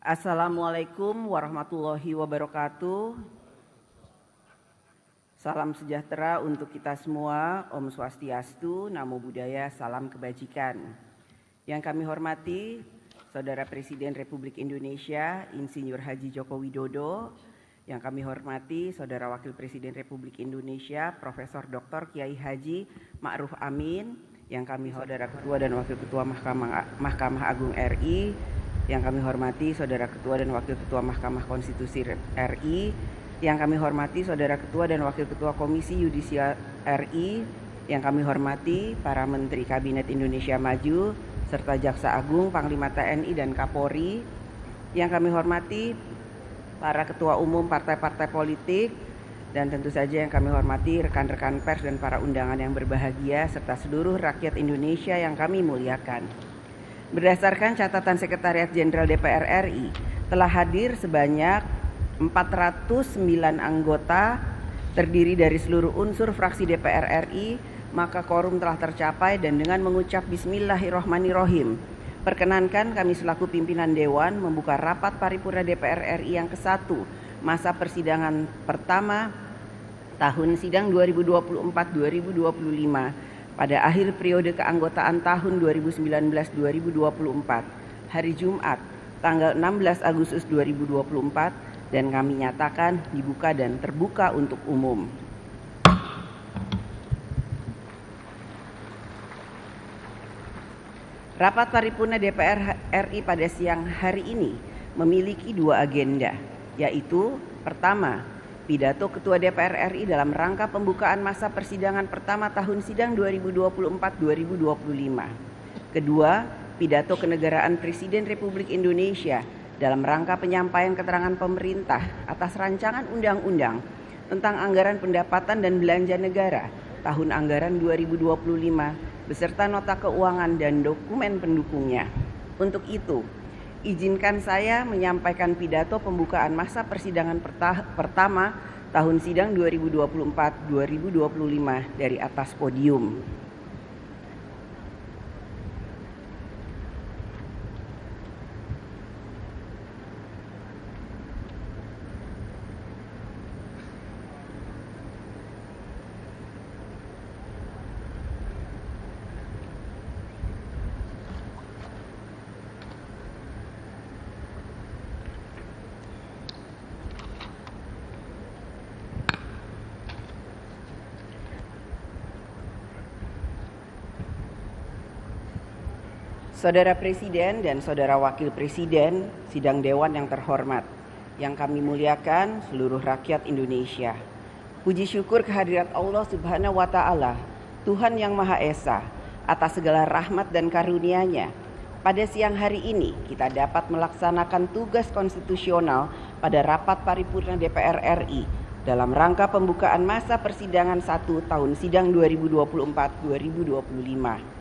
Assalamualaikum warahmatullahi wabarakatuh. Salam sejahtera untuk kita semua. Om Swastiastu, Namo Buddhaya, salam kebajikan. Yang kami hormati Saudara Presiden Republik Indonesia Insinyur Haji Joko Widodo. Yang kami hormati Saudara Wakil Presiden Republik Indonesia Profesor Dr. Kiai Haji Ma'ruf Amin. Yang kami Saudara Ketua dan Wakil Ketua Mahkamah Agung RI. Yang kami hormati Saudara Ketua dan Wakil Ketua Mahkamah Konstitusi RI, yang kami hormati Saudara Ketua dan Wakil Ketua Komisi Yudisial RI, yang kami hormati para Menteri Kabinet Indonesia Maju, serta Jaksa Agung, Panglima TNI dan Kapolri, yang kami hormati para Ketua Umum partai-partai politik, dan tentu saja yang kami hormati rekan-rekan pers dan para undangan yang berbahagia, serta seluruh rakyat Indonesia yang kami muliakan. Berdasarkan catatan Sekretariat Jenderal DPR RI, telah hadir sebanyak 409 anggota terdiri dari seluruh unsur fraksi DPR RI, maka quorum telah tercapai dan dengan mengucap Bismillahirrohmanirrohim, perkenankan kami selaku pimpinan Dewan membuka rapat paripurna DPR RI yang ke-1 masa persidangan pertama tahun sidang 2024-2025 pada akhir periode keanggotaan tahun 2019-2024, hari Jumat, tanggal 16 Agustus 2024, dan kami nyatakan dibuka dan terbuka untuk umum. Rapat paripurna DPR RI pada siang hari ini memiliki dua agenda, yaitu pertama, pidato Ketua DPR RI dalam rangka pembukaan masa persidangan pertama tahun sidang 2024-2025. Kedua, pidato kenegaraan Presiden Republik Indonesia dalam rangka penyampaian keterangan pemerintah atas rancangan undang-undang tentang anggaran pendapatan dan belanja negara tahun anggaran 2025 beserta nota keuangan dan dokumen pendukungnya. Untuk itu, izinkan saya menyampaikan pidato pembukaan masa persidangan pertama tahun sidang 2024-2025 dari atas podium. Saudara Presiden dan Saudara Wakil Presiden Sidang Dewan yang terhormat, yang kami muliakan seluruh rakyat Indonesia. Puji syukur kehadirat Allah Subhanahu wa Ta'ala, Tuhan yang Maha Esa, atas segala rahmat dan karunia-Nya. Pada siang hari ini kita dapat melaksanakan tugas konstitusional pada rapat paripurna DPR RI dalam rangka pembukaan masa persidangan 1 tahun sidang 2024-2025.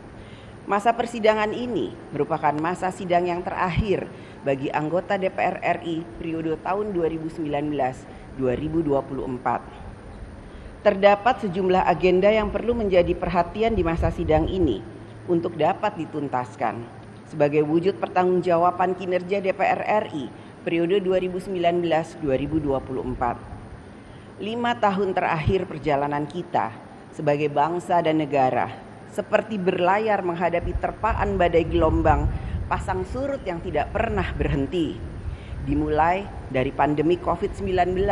Masa persidangan ini merupakan masa sidang yang terakhir bagi anggota DPR RI periode tahun 2019-2024. Terdapat sejumlah agenda yang perlu menjadi perhatian di masa sidang ini untuk dapat dituntaskan sebagai wujud pertanggungjawaban kinerja DPR RI periode 2019-2024. 5 tahun terakhir perjalanan kita sebagai bangsa dan negara seperti berlayar menghadapi terpaan badai gelombang pasang surut yang tidak pernah berhenti. Dimulai dari pandemi COVID-19,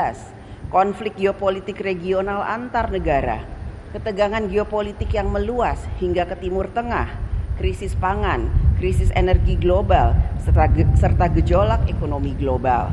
konflik geopolitik regional antar negara, ketegangan geopolitik yang meluas hingga ke Timur Tengah, krisis pangan, krisis energi global, serta gejolak ekonomi global.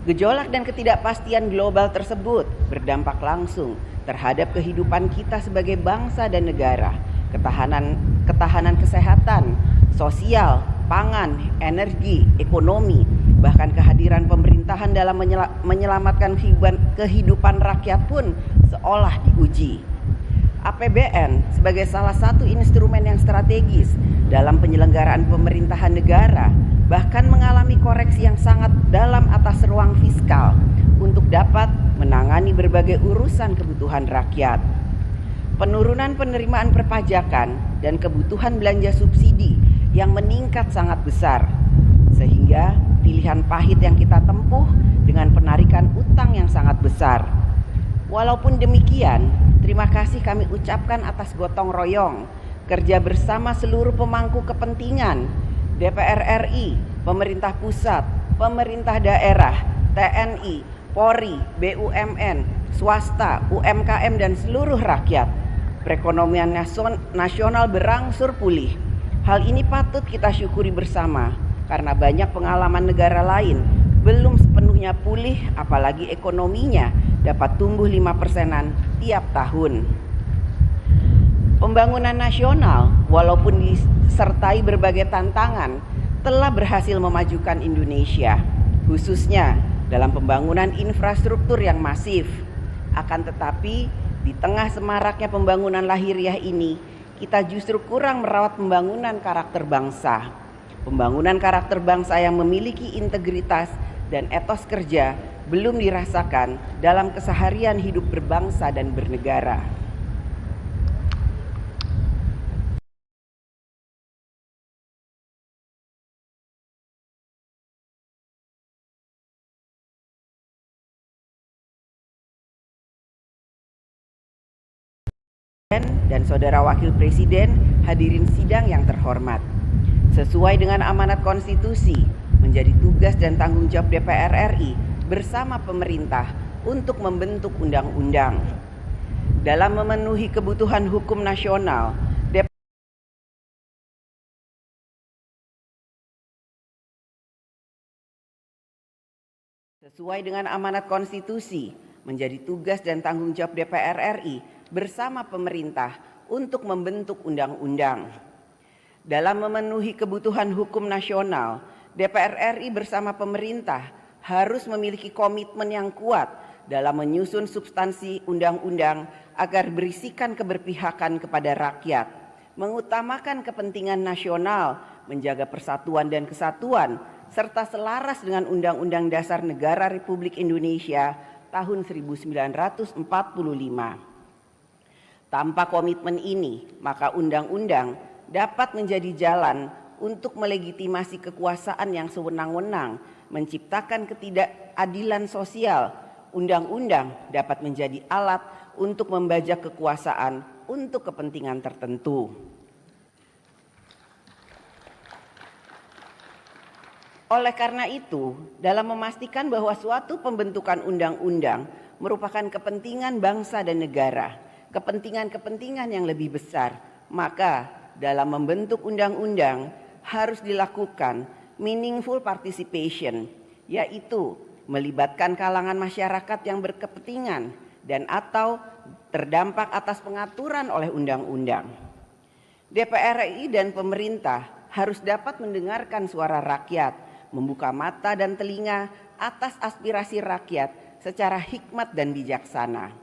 Gejolak dan ketidakpastian global tersebut berdampak langsung terhadap kehidupan kita sebagai bangsa dan negara, ketahanan kesehatan, sosial, pangan, energi, ekonomi, bahkan kehadiran pemerintahan dalam menyelamatkan kehidupan rakyat pun seolah diuji. APBN sebagai salah satu instrumen yang strategis dalam penyelenggaraan pemerintahan negara bahkan mengalami koreksi yang sangat dalam atas ruang fiskal untuk dapat menangani berbagai urusan kebutuhan rakyat. Penurunan penerimaan perpajakan dan kebutuhan belanja subsidi yang meningkat sangat besar, sehingga ketiga, pilihan pahit yang kita tempuh dengan penarikan utang yang sangat besar. Walaupun demikian, terima kasih kami ucapkan atas gotong royong, kerja bersama seluruh pemangku kepentingan, DPR RI, pemerintah pusat, pemerintah daerah, TNI, Polri, BUMN, swasta, UMKM, dan seluruh rakyat. Perekonomian nasional berangsur pulih. Hal ini patut kita syukuri bersama, karena banyak pengalaman negara lain belum sepenuhnya pulih, apalagi ekonominya dapat tumbuh 5%-an tiap tahun. Pembangunan nasional, walaupun disertai berbagai tantangan, telah berhasil memajukan Indonesia, khususnya dalam pembangunan infrastruktur yang masif. Akan tetapi, di tengah semaraknya pembangunan lahiriah ini, kita justru kurang merawat pembangunan karakter bangsa. Pembangunan karakter bangsa yang memiliki integritas dan etos kerja belum dirasakan dalam keseharian hidup berbangsa dan bernegara. Dan Saudara Wakil Presiden, hadirin sidang yang terhormat. Sesuai dengan amanat konstitusi, menjadi tugas dan tanggung jawab DPR RI bersama pemerintah untuk membentuk undang-undang. Dalam memenuhi kebutuhan hukum nasional, sesuai dengan amanat konstitusi, menjadi tugas dan tanggung jawab DPR RI bersama pemerintah untuk membentuk undang-undang. Dalam memenuhi kebutuhan hukum nasional, DPR RI bersama pemerintah harus memiliki komitmen yang kuat dalam menyusun substansi undang-undang agar berisikan keberpihakan kepada rakyat, mengutamakan kepentingan nasional, menjaga persatuan dan kesatuan, serta selaras dengan Undang-Undang Dasar Negara Republik Indonesia tahun 1945. Tanpa komitmen ini, maka undang-undang dapat menjadi jalan untuk melegitimasi kekuasaan yang sewenang-wenang, menciptakan ketidakadilan sosial. Undang-undang dapat menjadi alat untuk membajak kekuasaan untuk kepentingan tertentu. Oleh karena itu, dalam memastikan bahwa suatu pembentukan undang-undang merupakan kepentingan bangsa dan negara, kepentingan-kepentingan yang lebih besar, maka dalam membentuk undang-undang harus dilakukan meaningful participation, yaitu melibatkan kalangan masyarakat yang berkepentingan dan atau terdampak atas pengaturan oleh undang-undang. DPR RI dan pemerintah harus dapat mendengarkan suara rakyat, membuka mata dan telinga atas aspirasi rakyat secara hikmat dan bijaksana,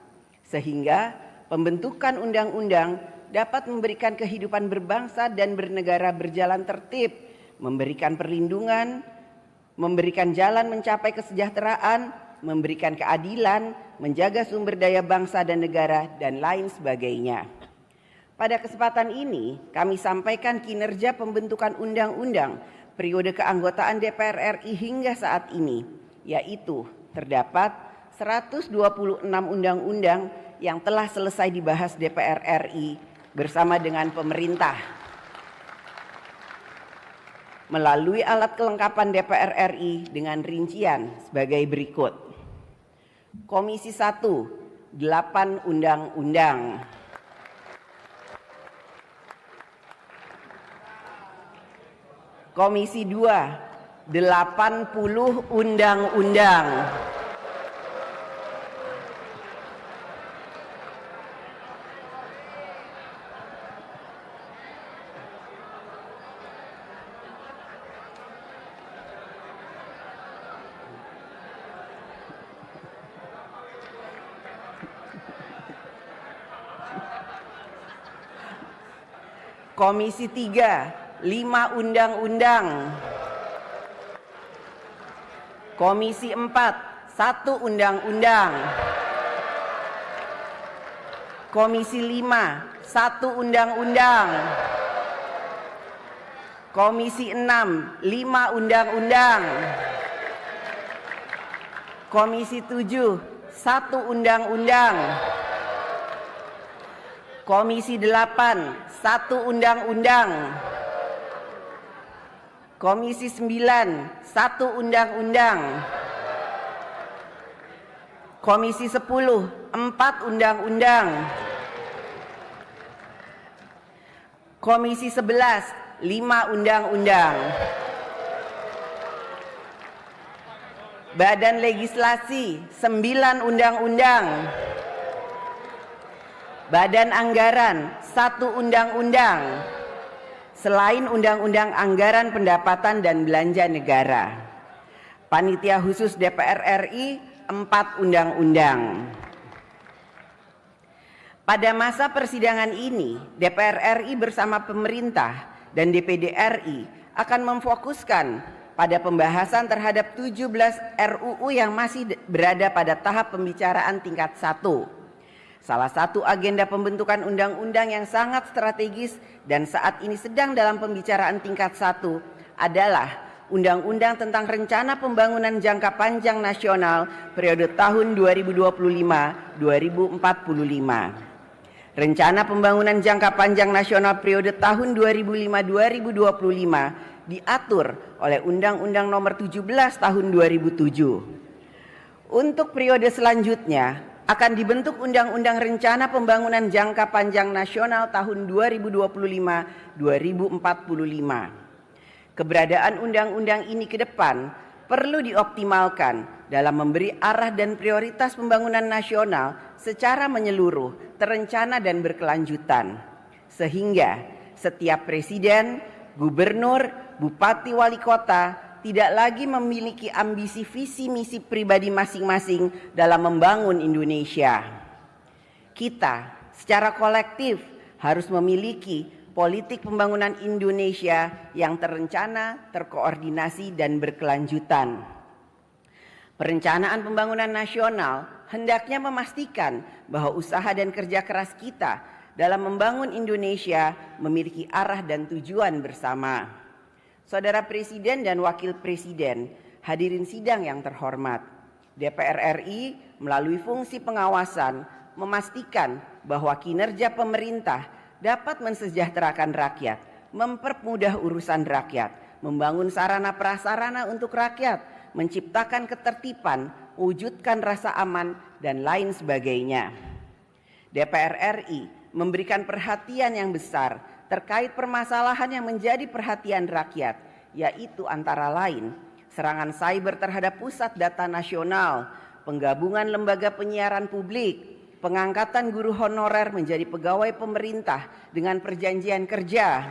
sehingga pembentukan undang-undang dapat memberikan kehidupan berbangsa dan bernegara berjalan tertib, memberikan perlindungan, memberikan jalan mencapai kesejahteraan, memberikan keadilan, menjaga sumber daya bangsa dan negara, dan lain sebagainya. Pada kesempatan ini, kami sampaikan kinerja pembentukan undang-undang periode keanggotaan DPR RI hingga saat ini, yaitu terdapat 126 undang-undang yang telah selesai dibahas DPR RI bersama dengan pemerintah. Melalui alat kelengkapan DPR RI dengan rincian sebagai berikut. Komisi 1, 8 undang-undang. Komisi 2, 80 undang-undang. Komisi 3, 5 undang-undang. Komisi 4, 1 undang-undang. Komisi 5, 1 undang-undang. Komisi 6, 5 undang-undang. Komisi 7, 1 undang-undang. Komisi 8, 1 undang-undang. Komisi 9, 1 undang-undang. Komisi 10, 4 undang-undang. Komisi 11, 5 undang-undang. Badan Legislasi, 9 undang-undang. Badan Anggaran, 1 undang-undang. Selain Undang-Undang Anggaran Pendapatan dan Belanja Negara. Panitia Khusus DPR RI, 4 undang-undang. Pada masa persidangan ini, DPR RI bersama pemerintah dan DPD RI akan memfokuskan pada pembahasan terhadap 17 RUU yang masih berada pada tahap pembicaraan tingkat 1. Salah satu agenda pembentukan undang-undang yang sangat strategis dan saat ini sedang dalam pembicaraan tingkat 1 adalah Undang-Undang tentang Rencana Pembangunan Jangka Panjang Nasional periode tahun 2025-2045. Rencana Pembangunan Jangka Panjang Nasional periode tahun 2005-2025 diatur oleh Undang-Undang Nomor 17 Tahun 2007. Untuk periode selanjutnya akan dibentuk Undang-Undang Rencana Pembangunan Jangka Panjang Nasional tahun 2025-2045. Keberadaan undang-undang ini ke depan perlu dioptimalkan dalam memberi arah dan prioritas pembangunan nasional secara menyeluruh, terencana dan berkelanjutan. Sehingga setiap presiden, gubernur, bupati, wali kota tidak lagi memiliki ambisi visi misi pribadi masing-masing dalam membangun Indonesia. Kita secara kolektif harus memiliki politik pembangunan Indonesia yang terencana, terkoordinasi dan berkelanjutan. Perencanaan pembangunan nasional hendaknya memastikan bahwa usaha dan kerja keras kita dalam membangun Indonesia memiliki arah dan tujuan bersama. Saudara Presiden dan Wakil Presiden, hadirin sidang yang terhormat, DPR RI melalui fungsi pengawasan memastikan bahwa kinerja pemerintah dapat mensejahterakan rakyat, mempermudah urusan rakyat, membangun sarana prasarana untuk rakyat, menciptakan ketertiban, wujudkan rasa aman, dan lain sebagainya. DPR RI memberikan perhatian yang besar terkait permasalahan yang menjadi perhatian rakyat, yaitu antara lain serangan cyber terhadap pusat data nasional, penggabungan lembaga penyiaran publik, pengangkatan guru honorer menjadi pegawai pemerintah dengan perjanjian kerja,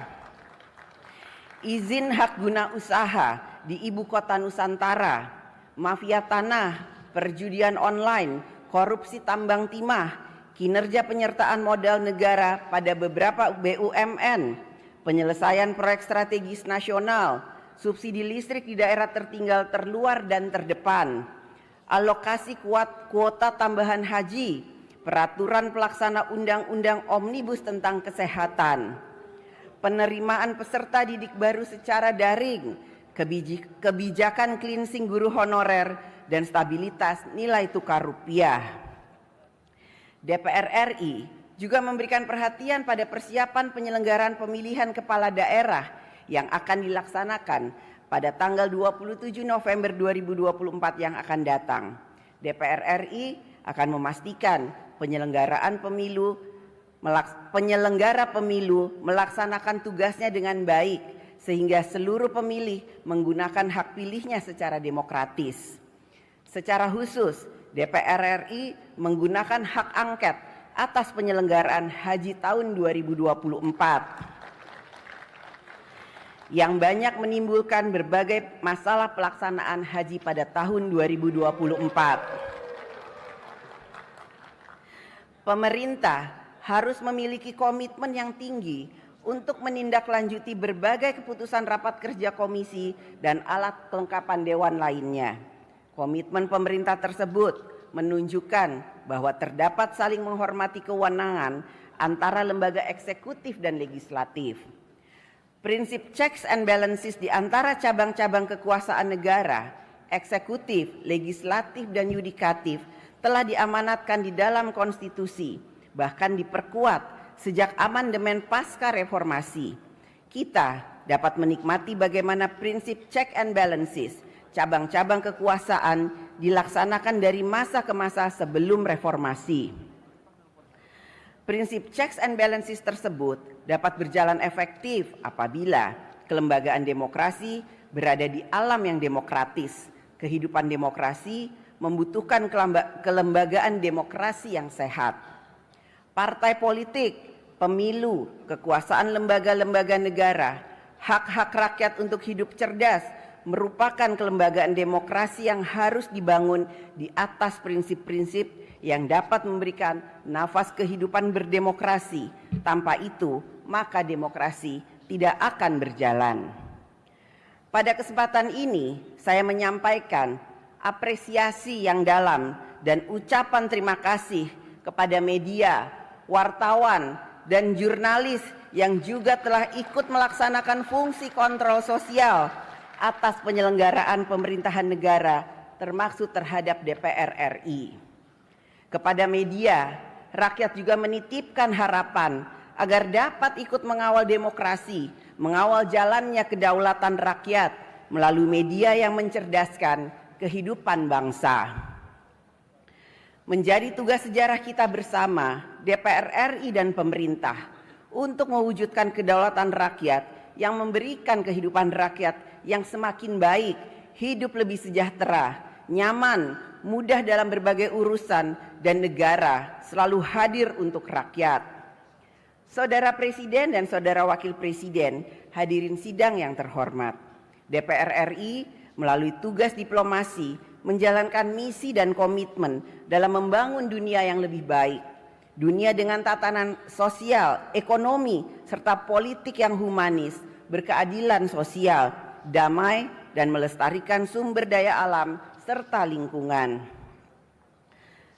izin hak guna usaha di ibu kota Nusantara, mafia tanah, perjudian online, korupsi tambang timah, kinerja penyertaan modal negara pada beberapa BUMN, penyelesaian proyek strategis nasional, subsidi listrik di daerah tertinggal, terluar dan terdepan, alokasi kuota tambahan haji, peraturan pelaksana undang-undang omnibus tentang kesehatan, penerimaan peserta didik baru secara daring, kebijakan cleansing guru honorer, dan stabilitas nilai tukar rupiah. DPR RI juga memberikan perhatian pada persiapan penyelenggaraan pemilihan kepala daerah yang akan dilaksanakan pada tanggal 27 November 2024 yang akan datang. DPR RI akan memastikan penyelenggara pemilu melaksanakan tugasnya dengan baik sehingga seluruh pemilih menggunakan hak pilihnya secara demokratis. Secara khusus, DPR RI menggunakan hak angket atas penyelenggaraan haji tahun 2024 yang banyak menimbulkan berbagai masalah pelaksanaan haji pada tahun 2024. Pemerintah harus memiliki komitmen yang tinggi untuk menindaklanjuti berbagai keputusan rapat kerja komisi dan alat kelengkapan dewan lainnya. Komitmen pemerintah tersebut menunjukkan bahwa terdapat saling menghormati kewenangan antara lembaga eksekutif dan legislatif. Prinsip checks and balances di antara cabang-cabang kekuasaan negara, eksekutif, legislatif, dan yudikatif telah diamanatkan di dalam konstitusi, bahkan diperkuat sejak amandemen pasca reformasi. Kita dapat menikmati bagaimana prinsip check and balances cabang-cabang kekuasaan dilaksanakan dari masa ke masa sebelum reformasi. Prinsip checks and balances tersebut dapat berjalan efektif apabila kelembagaan demokrasi berada di alam yang demokratis. Kehidupan demokrasi membutuhkan kelembagaan demokrasi yang sehat. Partai politik, pemilu, kekuasaan lembaga-lembaga negara, hak-hak rakyat untuk hidup cerdas merupakan kelembagaan demokrasi yang harus dibangun di atas prinsip-prinsip yang dapat memberikan nafas kehidupan berdemokrasi. Tanpa itu, maka demokrasi tidak akan berjalan. Pada kesempatan ini, saya menyampaikan apresiasi yang dalam dan ucapan terima kasih kepada media, wartawan, dan jurnalis yang juga telah ikut melaksanakan fungsi kontrol sosial atas penyelenggaraan pemerintahan negara, termasuk terhadap DPR RI. Kepada media, rakyat juga menitipkan harapan agar dapat ikut mengawal demokrasi, mengawal jalannya kedaulatan rakyat melalui media yang mencerdaskan kehidupan bangsa. Menjadi tugas sejarah kita bersama, DPR RI dan pemerintah, untuk mewujudkan kedaulatan rakyat yang memberikan kehidupan rakyat yang semakin baik, hidup lebih sejahtera, nyaman, mudah dalam berbagai urusan, dan negara selalu hadir untuk rakyat. Saudara Presiden dan Saudara Wakil Presiden, hadirin sidang yang terhormat, DPR RI melalui tugas diplomasi menjalankan misi dan komitmen dalam membangun dunia yang lebih baik. Dunia dengan tatanan sosial, ekonomi, serta politik yang humanis, berkeadilan sosial, damai, dan melestarikan sumber daya alam serta lingkungan.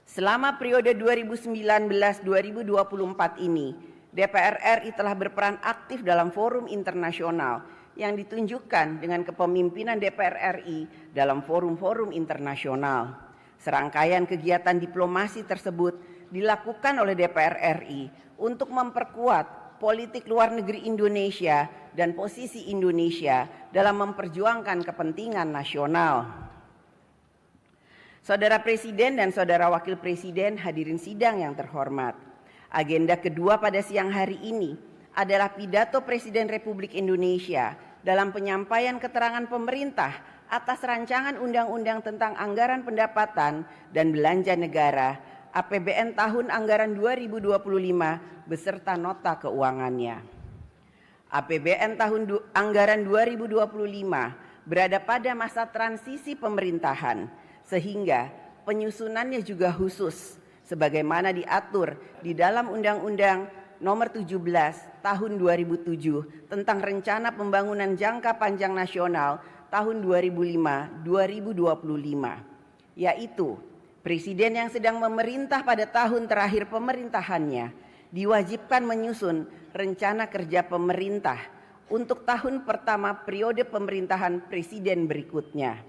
Selama periode 2019-2024 ini, DPR RI telah berperan aktif dalam forum internasional yang ditunjukkan dengan kepemimpinan DPR RI dalam forum-forum internasional. Serangkaian kegiatan diplomasi tersebut dilakukan oleh DPR RI untuk memperkuat politik luar negeri Indonesia dan posisi Indonesia dalam memperjuangkan kepentingan nasional. Saudara Presiden dan Saudara Wakil Presiden, hadirin sidang yang terhormat, agenda kedua pada siang hari ini adalah pidato Presiden Republik Indonesia dalam penyampaian keterangan pemerintah atas rancangan undang-undang tentang anggaran pendapatan dan belanja negara APBN tahun anggaran 2025 beserta nota keuangannya. APBN tahun anggaran 2025 berada pada masa transisi pemerintahan, sehingga penyusunannya juga khusus sebagaimana diatur di dalam Undang-Undang Nomor 17 Tahun 2007 tentang Rencana Pembangunan Jangka Panjang Nasional tahun 2005-2025, yaitu Presiden yang sedang memerintah pada tahun terakhir pemerintahannya diwajibkan menyusun rencana kerja pemerintah untuk tahun pertama periode pemerintahan presiden berikutnya.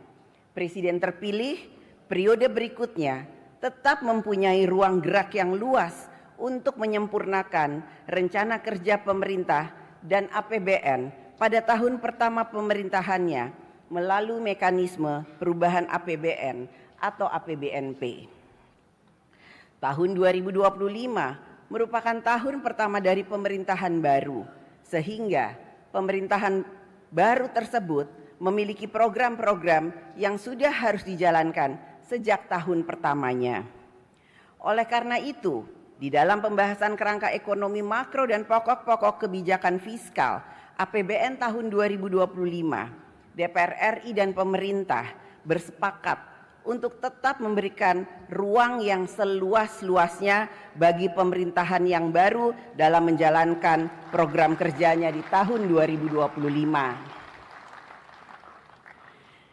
Presiden terpilih periode berikutnya tetap mempunyai ruang gerak yang luas untuk menyempurnakan rencana kerja pemerintah dan APBN pada tahun pertama pemerintahannya melalui mekanisme perubahan APBN atau APBNP. Tahun 2025 merupakan tahun pertama dari pemerintahan baru, sehingga pemerintahan baru tersebut memiliki program-program yang sudah harus dijalankan sejak tahun pertamanya. Oleh karena itu, di dalam pembahasan kerangka ekonomi makro dan pokok-pokok kebijakan fiskal APBN tahun 2025, DPR RI dan pemerintah bersepakat untuk tetap memberikan ruang yang seluas-luasnya bagi pemerintahan yang baru dalam menjalankan program kerjanya di tahun 2025.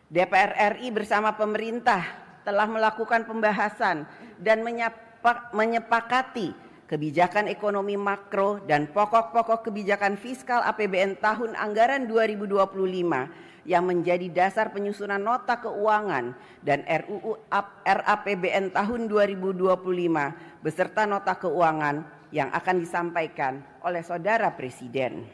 DPR RI bersama pemerintah telah melakukan pembahasan dan menyepakati kebijakan ekonomi makro, dan pokok-pokok kebijakan fiskal APBN tahun anggaran 2025 yang menjadi dasar penyusunan nota keuangan dan RUU RAPBN tahun 2025 beserta nota keuangan yang akan disampaikan oleh Saudara Presiden.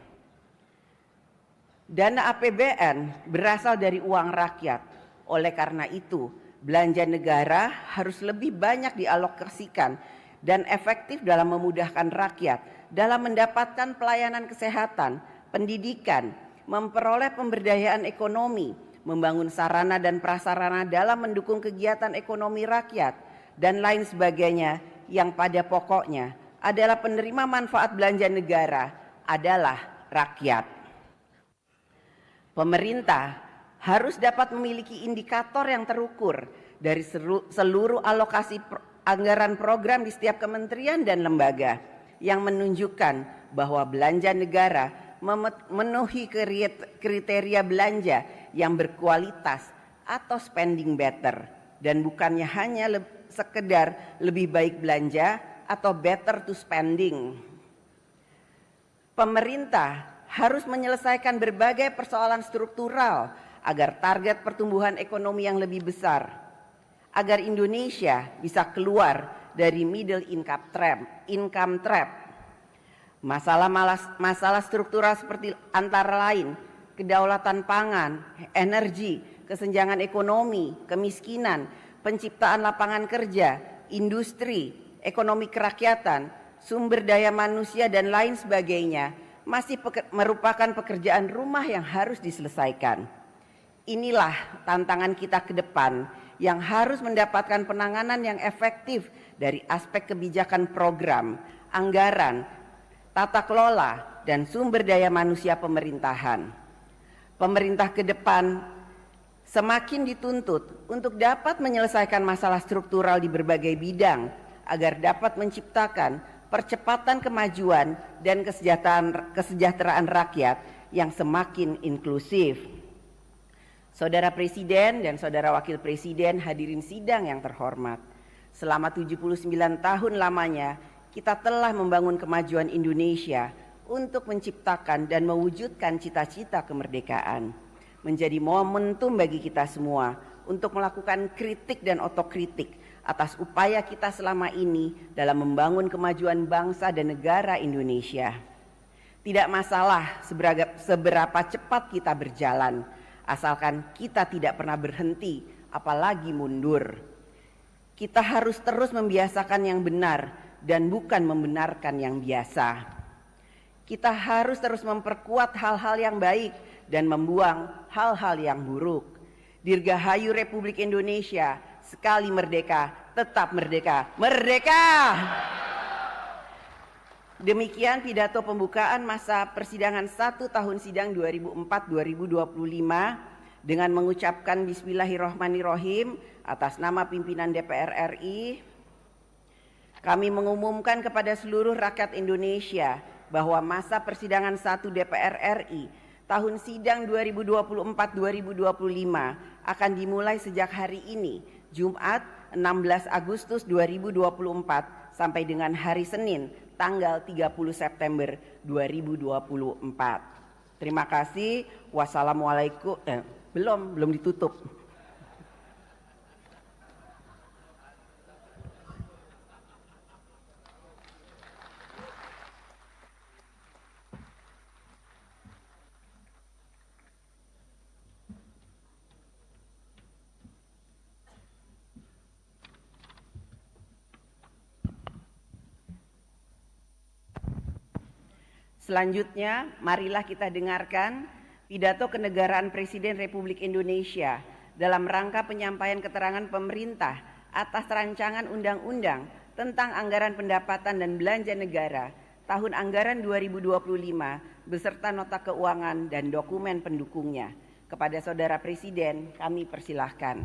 Dana APBN berasal dari uang rakyat. Oleh karena itu, belanja negara harus lebih banyak dialokasikan dan efektif dalam memudahkan rakyat dalam mendapatkan pelayanan kesehatan, pendidikan, memperoleh pemberdayaan ekonomi, membangun sarana dan prasarana dalam mendukung kegiatan ekonomi rakyat, dan lain sebagainya yang pada pokoknya adalah penerima manfaat belanja negara adalah rakyat. Pemerintah harus dapat memiliki indikator yang terukur dari seluruh alokasi anggaran program di setiap kementerian dan lembaga yang menunjukkan bahwa belanja negara memenuhi kriteria belanja yang berkualitas atau spending better dan bukannya hanya sekedar lebih baik belanja atau better to spending. Pemerintah harus menyelesaikan berbagai persoalan struktural agar target pertumbuhan ekonomi yang lebih besar, agar Indonesia bisa keluar dari middle income trap. Masalah struktural seperti antara lain kedaulatan pangan, energi, kesenjangan ekonomi, kemiskinan, penciptaan lapangan kerja, industri, ekonomi kerakyatan, sumber daya manusia dan lain sebagainya masih merupakan pekerjaan rumah yang harus diselesaikan. Inilah tantangan kita ke depan yang harus mendapatkan penanganan yang efektif dari aspek kebijakan program, anggaran, tata kelola, dan sumber daya manusia pemerintahan. Pemerintah ke depan semakin dituntut untuk dapat menyelesaikan masalah struktural di berbagai bidang agar dapat menciptakan percepatan kemajuan dan kesejahteraan rakyat yang semakin inklusif. Saudara Presiden dan Saudara Wakil Presiden, hadirin sidang yang terhormat, selama 79 tahun lamanya kita telah membangun kemajuan Indonesia untuk menciptakan dan mewujudkan cita-cita kemerdekaan. Menjadi momentum bagi kita semua untuk melakukan kritik dan otokritik atas upaya kita selama ini dalam membangun kemajuan bangsa dan negara Indonesia. Tidak masalah seberapa cepat kita berjalan, asalkan kita tidak pernah berhenti, apalagi mundur. Kita harus terus membiasakan yang benar dan bukan membenarkan yang biasa. Kita harus terus memperkuat hal-hal yang baik dan membuang hal-hal yang buruk. Dirgahayu Republik Indonesia, sekali merdeka, tetap merdeka. Merdeka! Demikian pidato pembukaan masa persidangan 1 tahun sidang 2004-2025 dengan mengucapkan Bismillahirrahmanirrahim atas nama pimpinan DPR RI. Kami mengumumkan kepada seluruh rakyat Indonesia bahwa masa persidangan 1 DPR RI tahun sidang 2024-2025 akan dimulai sejak hari ini, Jumat 16 Agustus 2024 sampai dengan hari Senin tanggal 30 September 2024. Terima kasih. Wassalamualaikum. Belum ditutup. Selanjutnya, marilah kita dengarkan pidato kenegaraan Presiden Republik Indonesia dalam rangka penyampaian keterangan pemerintah atas rancangan undang-undang tentang anggaran pendapatan dan belanja negara tahun anggaran 2025 beserta nota keuangan dan dokumen pendukungnya. Kepada Saudara Presiden, kami persilahkan.